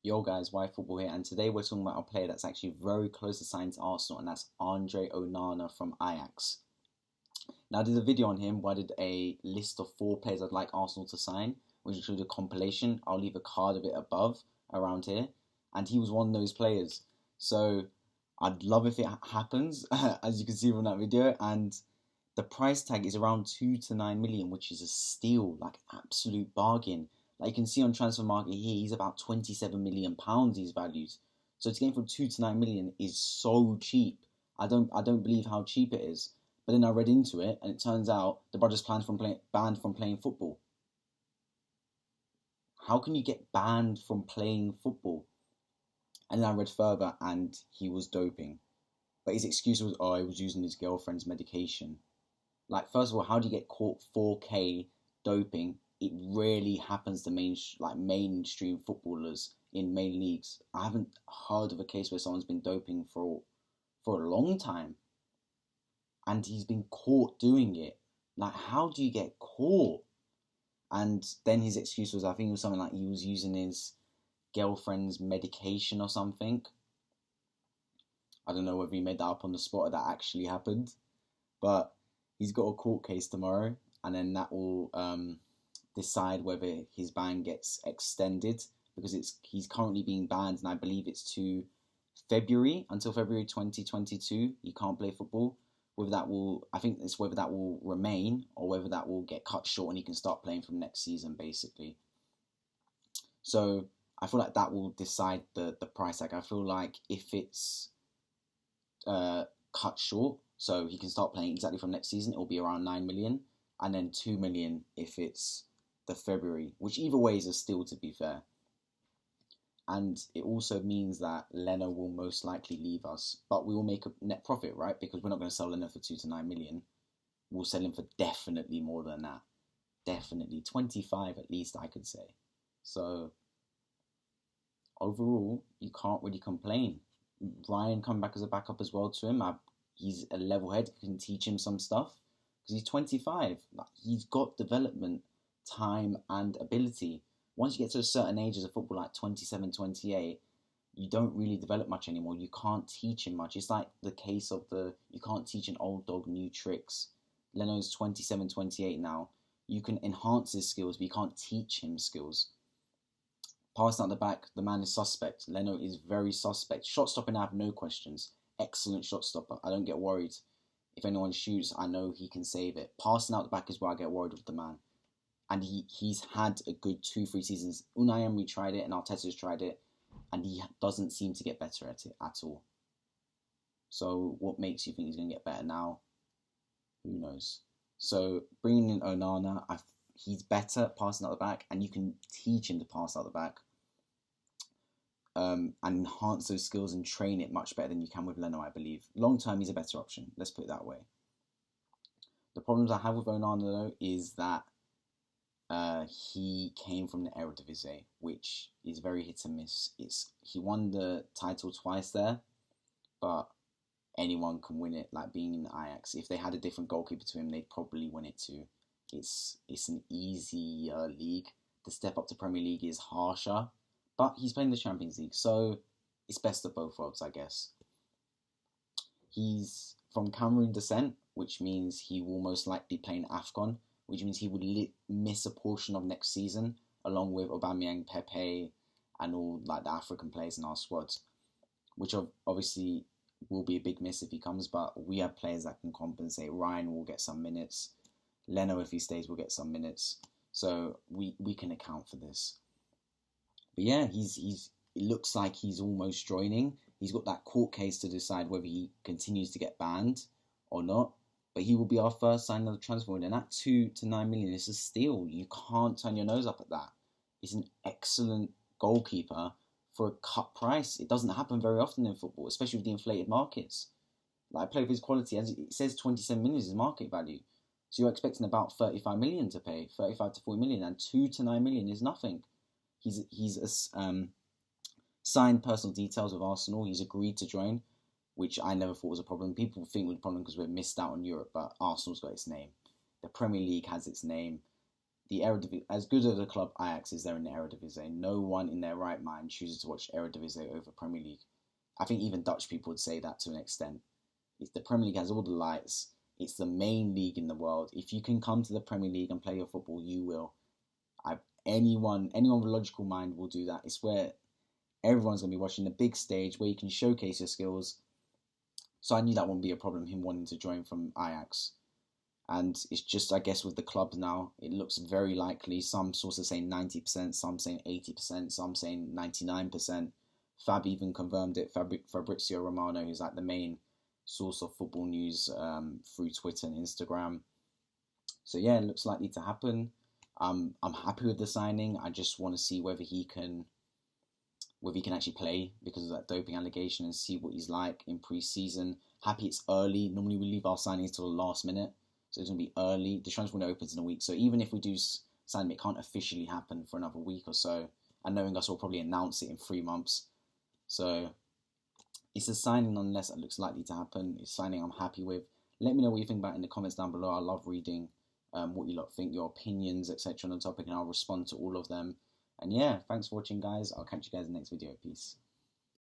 Yo guys, Why Football here, and today we're talking about a player that's actually very close to signing to Arsenal, and that's Andre Onana from Ajax. Now, I did a video on him where I did a list of 4 players I'd like Arsenal to sign, which included a compilation. I'll leave a card of it above around here, and he was one of those players. So I'd love if it happens, as you can see from that video, and the price tag is around 2 to 9 million, which is a steal, like absolute bargain. Like you can see on transfer market here, he's about £27 million he's valued. So to get from 2 to 9 million is so cheap. I don't believe how cheap it is. But then I read into it, and it turns out the brother's banned from playing football. How can you get banned from playing football? And then I read further, and he was doping. But his excuse was, oh, he was using his girlfriend's medication. Like, first of all, how do you get caught 4K doping? It rarely happens to mainstream footballers in main leagues. I haven't heard of a case where someone's been doping for a long time, and he's been caught doing it. Like, how do you get caught? And then his excuse was, I think it was something like he was using his girlfriend's medication or something. I don't know whether he made that up on the spot or that actually happened, but he's got a court case tomorrow, and then that will decide whether his ban gets extended, because he's currently being banned, and I believe it's to February, until February 2022. He can't play football. Whether that will remain, or whether that will get cut short and he can start playing from next season, basically. So I feel like that will decide the price tag. I feel like if it's cut short, so he can start playing exactly from next season, it will be around 9 million, and then 2 million if it's the February, which either way is a steal, to be fair. And it also means that Leno will most likely leave us, but we will make a net profit, right? Because we're not going to sell Leno for 2 to 9 million. We'll sell him for definitely more than that. Definitely 25 at least, I could say. So overall, you can't really complain. Ryan come back as a backup as well to him. He's a level head, can teach him some stuff because he's 25. He's got development, time, and ability. Once you get to a certain age as a footballer, like 27, 28, you don't really develop much anymore. You can't teach him much. It's like the case of you can't teach an old dog new tricks. Leno's 27, 28 now. You can enhance his skills, but you can't teach him skills. Passing out the back, the man is suspect. Leno is very suspect. Shot stopping, I have no questions. Excellent shot stopper. I don't get worried. If anyone shoots, I know he can save it. Passing out the back is where I get worried with the man. And he's had a good 2-3 seasons. Unai Emery tried it, and Arteta's tried it, and he doesn't seem to get better at it at all. So what makes you think he's going to get better now? Who knows? So bringing in Onana, he's better passing out the back, and you can teach him to pass out the back, and enhance those skills and train it much better than you can with Leno, I believe. Long term, he's a better option. Let's put it that way. The problems I have with Onana, though, is that he came from the Eredivisie, which is very hit and miss. He won the title twice there, but anyone can win it. Like being in Ajax, if they had a different goalkeeper to him, they'd probably win it too. It's an easier league. The step up to Premier League is harsher, but he's playing the Champions League, so it's best of both worlds, I guess. He's from Cameroon descent, which means he will most likely play in AFCON, which means he would miss a portion of next season, along with Aubameyang, Pepe, and all like the African players in our squad, which obviously will be a big miss if he comes, but we have players that can compensate. Ryan will get some minutes. Leno, if he stays, will get some minutes. So we can account for this. But yeah, it looks like he's almost joining. He's got that court case to decide whether he continues to get banned or not. But he will be our first signing of the transfer window. And at 2 to 9 million, it's a steal. You can't turn your nose up at that. He's an excellent goalkeeper for a cut price. It doesn't happen very often in football, especially with the inflated markets. Like, play with his quality, as it says 27 million is his market value. So you're expecting about 35 million to pay, 35 to 40 million, and 2 to 9 million is nothing. He's signed personal details with Arsenal. He's agreed to join, which I never thought was a problem. People think it was a problem because we're missed out on Europe, but Arsenal's got its name. The Premier League has its name. the Eredivisie, as good as a club Ajax is there in the Eredivisie, no one in their right mind chooses to watch Eredivisie over Premier League. I think even Dutch people would say that to an extent. The Premier League has all the lights. It's the main league in the world. If you can come to the Premier League and play your football, you will. Anyone with a logical mind will do that. It's where everyone's going to be watching the big stage where you can showcase your skills. So I knew that wouldn't be a problem, him wanting to join from Ajax. And it's just, I guess, with the club now, it looks very likely. Some sources saying 90%, some saying 80%, some saying 99%. Fab even confirmed it. Fabrizio Romano, who's like the main source of football news through Twitter and Instagram. So yeah, it looks likely to happen. I'm happy with the signing. I just want to see whether he can actually play because of that doping allegation and see what he's like in pre-season. Happy it's early. Normally we leave our signings till the last minute, so it's going to be early. The transfer window opens in a week, so even if we do sign him, it can't officially happen for another week or so. And knowing us, we'll probably announce it in 3 months. So it's a signing nonetheless that looks likely to happen. It's a signing I'm happy with. Let me know what you think about it in the comments down below. I love reading what you lot think, your opinions, etc. on the topic, and I'll respond to all of them. And yeah, thanks for watching, guys. I'll catch you guys in the next video. Peace.